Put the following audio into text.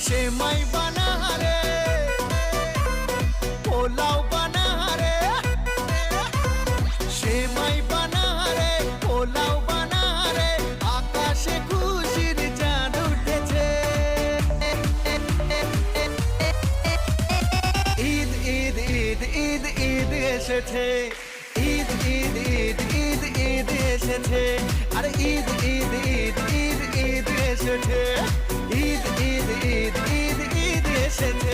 সেমাই বানা রে, পোলাও বানা রে, সেমাই বানা রে, পোলাও বানা রে, আকাশে খুশির চাঁদ উঠেছে। ঈদ ঈদ ঈদ ঈদ ঈদ এসেছে, ঈদ ঈদ ঈদ ঈদ ঈদ এসেছে, আরে ঈদ ঈদ ঈদ ঈদ ঈদ এসেছে, ঈদ ঈদ ঈদ ঈদ ঈদ এসেছে।